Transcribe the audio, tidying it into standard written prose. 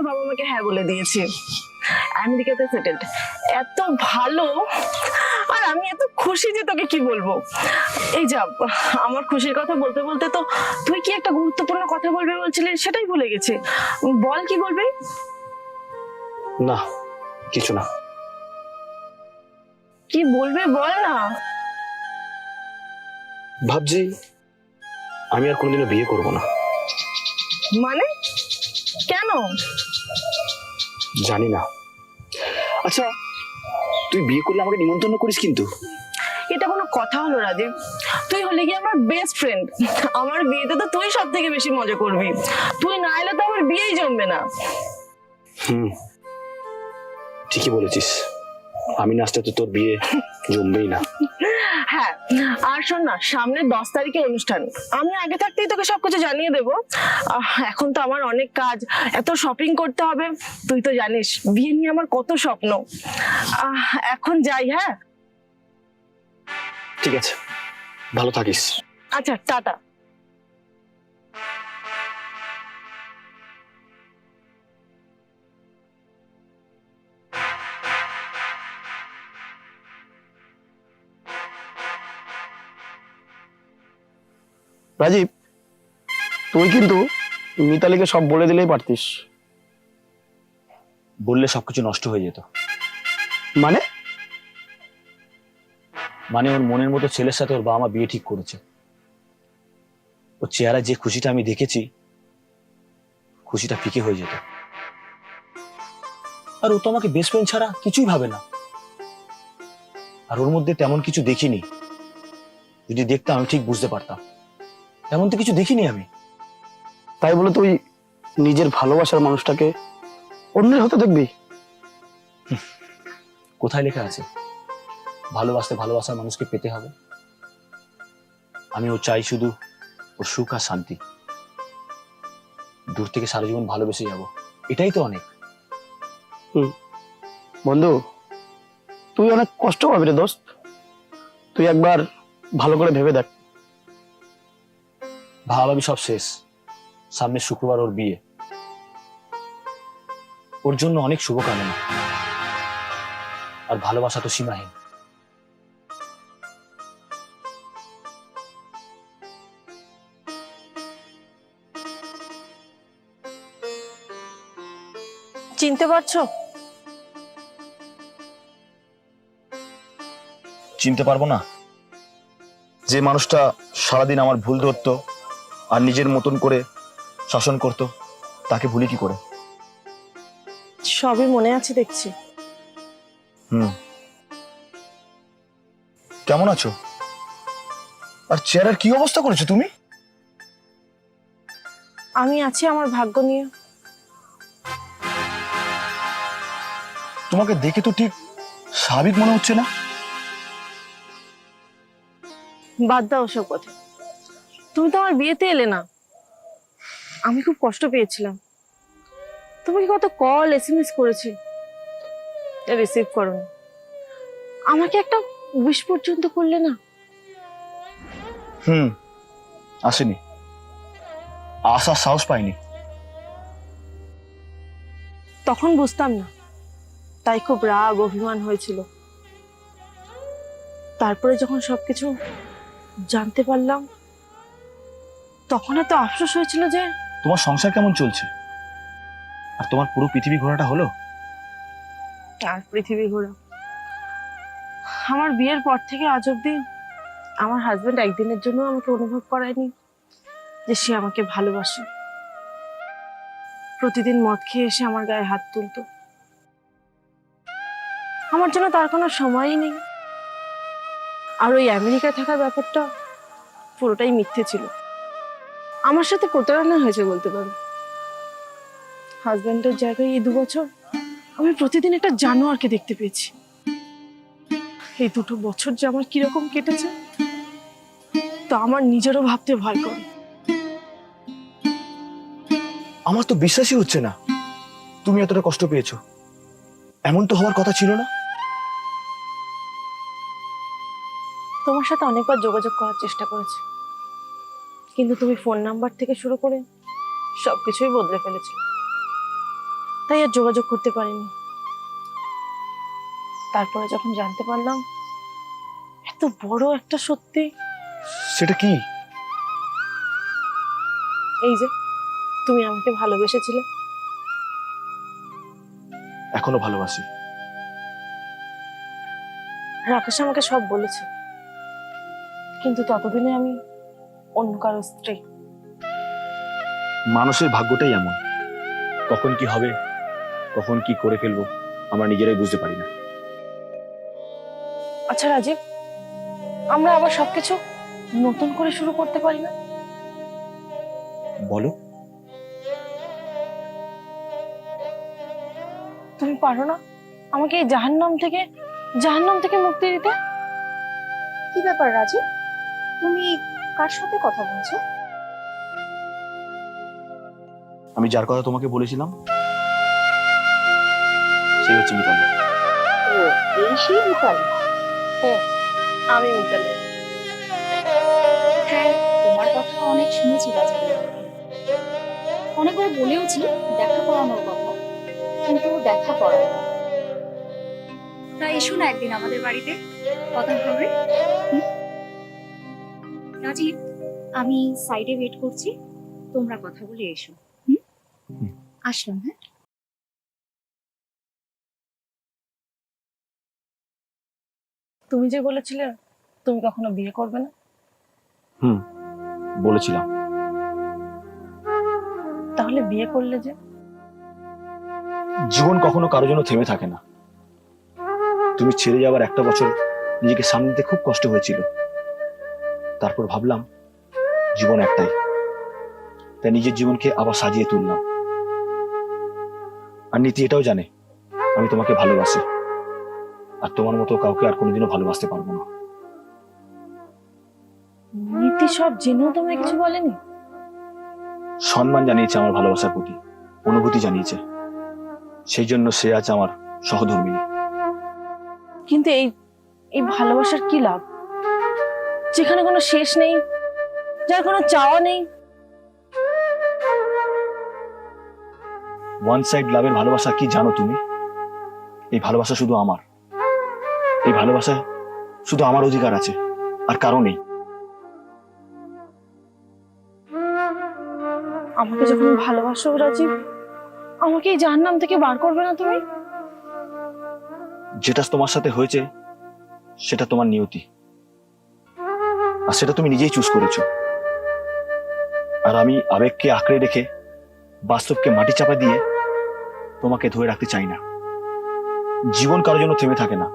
বাবা আমাকে হ্যাঁ বলে দিয়েছি, আমেরিকাতে সেটেলড। এত ভালো, আর আমি এত খুশি যে তোকে কি বলবো। এই যা, আমার খুশির কথা বলতে বলতে তো তুই কি একটা গুরুত্বপূর্ণ কথা বলবে বলছিলি, সেটাই ভুলে গেছি। বল, কি বলবি? না, কিছু না। কি বলবে বল না। ভাবছি আমি আর কোনোদিনও বিয়ে করব না। মানে কেন? জানি না। আচ্ছা, তুই বিয়ে করলে আমাকে নিমন্ত্রণ করিস কিন্তু। এটা কোনো কথা হলো রাজীব? তুই হলে কি আমার বেস্ট ফ্রেন্ড, আমার বিয়েতে তো তুই সব থেকে বেশি মজা করবি। তুই না এলে তো আমার বিয়েই জমবে না। ঠিকই বলেছিস, আমি না আসলে তো তোর বিয়ে জমবেই না। হ্যাঁ, আর শোন না, সামনে 10 তারিখে অনুষ্ঠান। আমি আগে থাকতেই তোকে সবকিছু জানিয়ে দেবো। এখন তো আমার অনেক কাজ, এত শপিং করতে হবে। তুই তো জানিস বিয়ে নিয়ে আমার কত স্বপ্ন। এখন যাই। হ্যাঁ ঠিক আছে, ভালো থাকিস। আচ্ছা, টাটা। রাজীব, তুই কিন্তু মিতালিকে সব বলে দিলেই পারতিস। বললে সবকিছু নষ্ট হয়ে যেত। মানে? মানে ওর মনের মতো ছেলের সাথে ওর বাবা মা বিয়ে ঠিক করেছে। ওর চেহারা যে খুশিটা আমি দেখেছি, খুশিটা ফিকে হয়ে যেত। আর ও তো আমাকে বেস্ট ফ্রেন্ড ছাড়া কিছুই ভাবে না। আর ওর মধ্যে তেমন কিছু দেখিনি। যদি দেখতাম আমি ঠিক বুঝতে পারতাম। তেমন তো কিছু দেখিনি আমি। তাই বলে তুই নিজের ভালোবাসার মানুষটাকে অন্যের হতে দেখবি? কোথায় লেখা আছে ভালোবাসতে ভালোবাসার মানুষকে পেতে হবে? আমি ও চাই শুধু ওর সুখ আর শান্তি। দূর থেকে সারা জীবন ভালোবেসে যাব, এটাই তো অনেক। বন্ধু, তুই অনেক কষ্ট পাবি রে দোস্ত। তুই একবার ভালো করে ভেবে দেখ। ভাবাভাবি সব শেষ। সামনের শুক্রবার ওর বিয়ে। ওর জন্য অনেক শুভকামনা। আর ভালোবাসা তো সীমাহীন। চিনতে পারছো? চিনতে পারবো না? যে মানুষটা সারাদিন আমার ভুল ধরতো আর নিজের মতন করে শাসন করত, তাকে ভুলি কি করে? সবই মনে আছে দেখছি। কেমন আছো? আর চেহারার কি অবস্থা করেছো তুমি? আমি আছি আমার ভাগ্য নিয়ে। তোমাকে দেখে তো ঠিক স্বাভাবিক মনে হচ্ছে না। বাদ দাও ওসব কথা। তুমি তো আমার বিয়েতে এলে না। আমি খুব কষ্ট পেয়েছিলাম। তোমাকে কত কল SMS করেছি, রিসিভ করোনি। আমাকে একটা উইশ পর্যন্ত করলে না। আসেনি, আসার সাহস পাইনি। তখন বুঝতাম না, তাই খুব রাগ অভিমান হয়েছিল। তারপরে যখন সবকিছু জানতে পারলাম, তখন এত আফসোস হয়েছিল যে। তোমার সংসার কেমন চলছে? আর তোমার পুরো পৃথিবী ঘোরাটা হলো? আর পৃথিবী ঘোরা, আমার বিয়ের পর থেকে আজ অব্দি আমার হাজবেন্ড একদিনের জন্য আমাকে অনুভব করায়নি যে সে আমাকে ভালোবাসে। প্রতিদিন মদ খেয়ে এসে আমার গায়ে হাত তুলতো। আমার জন্য তার কোনো সময়ই নেই। আর ওই আমেরিকায় থাকার ব্যাপারটা পুরোটাই মিথ্যে ছিল। আমার সাথে প্রতারণা হয়েছে বলতে পারো। হাজবেন্ডের জায়গায় এই 2 বছর আমি প্রতিদিন একটা জানোয়ারকে দেখতে পেয়েছি। এই 2 বছর যে আমার কিরকম কেটেছে তা আমার নিজেরও ভাবতে ভয় করে। আমার তো বিশ্বাসই হচ্ছে না তুমি এতটা কষ্ট পেয়েছো। এমন তো হওয়ার কথা ছিল না। তোমার সাথে অনেকবার যোগাযোগ করার চেষ্টা করেছি, কিন্তু তুমি ফোন নাম্বার থেকে শুরু করে সবকিছুই বদলে ফেলেছো। তাই আর যোগাযোগ করতে পারিনি। তারপরে যখন জানতে পারলাম এত বড় একটা সত্যি, সেটা কি? এই যে তুমি আমাকে ভালোবেসেছিলে। এখনো ভালোবাসি। রাকেশ আমাকে সব বলেছে, কিন্তু ততদিনে আমি অন্য কারো স্ত্রী। মানুষের ভাগ্যটাই এমন, কখন কি হবে, কখন কি করে ফেলবো আমরা নিজেরাই বুঝতে পারি না। আচ্ছা রাজীব, আমরা আবার সবকিছু নতুন করে শুরু করতে পারি না? বলো। তুমি পারো না আমাকে এই জাহান্নাম থেকে মুক্তি দিতে? কি ব্যাপার রাজীব, তুমি কার সাথে কথা বলছো? আমি যার কথা তোমাকে বলেছিলাম সেই হচ্ছে মিতালি। ও, এই সেই মিতালি? আমি মিতালি। হ্যাঁ, তোমার কথা অনেক শুনেছি রাজীবের মুখে। অনেকবার বলেওছি দেখা করানোর কথা, কিন্তু দেখা করায় না। তা এসো না একদিন আমাদের বাড়িতে, কথা হবে। হুম? রাজীব, আমি সাইডে ওয়েট করছি, তোমরা কথা বলে এসো। হুম। আসলাম। হ্যাঁ, তুমি যে বলেছিলে তুমি কখনো বিয়ে করবে না, বলেছিলাম। তাহলে বিয়ে করলে যে? জীবন কখনো কারো জন্য থেমে থাকে না। তুমি ছেড়ে যাওয়ার একটা বছর নিজেকে সামনে নিতে খুব কষ্ট হয়েছিল। তারপর ভাবলাম জীবন একটাই, তাই নিজের জীবনকে আবার সাজিয়ে তুললাম। আর নীতি এটাও জানে আমি তোমাকে ভালোবাসি, আর তোমার মতো কাউকে আর কোনোদিনও ভালোবাসতে পারবো না। নীতি সব জেনেও তোমায় কিছু বলেনি? সম্মান জানিয়েছে আমার ভালোবাসার প্রতি, অনুভূতি জানিয়েছে, সেই জন্য সে আজ আমার সহধর্মিনী। কিন্তু এই এই ভালোবাসার কি লাভ, যেখানে কোনো শেষ নেই, যার কোনো চাওয়া নেই? ওয়ান সাইড লাভের ভালোবাসা কি জানো তুমি? এই ভালোবাসা শুধু আমার, এই ভালোবাসায় শুধু আমার অধিকার আছে, আর কারো নেই। আমাকে যখন ভালোবাসো রাজীব, আমাকে এই জাহান্নাম থেকে বার করবে না তুমি? যেটা তোমার সাথে হয়েছে সেটা তোমার নিয়তি, আর সেটা তুমি নিজেই চুজ করেছো। আর আমি আবেগকে আঁকড়ে রেখে বাস্তবকে মাটি চাপা দিয়ে তোমাকে ধরে রাখতে চাই না। জীবন কারোর জন্য থেমে থাকে না।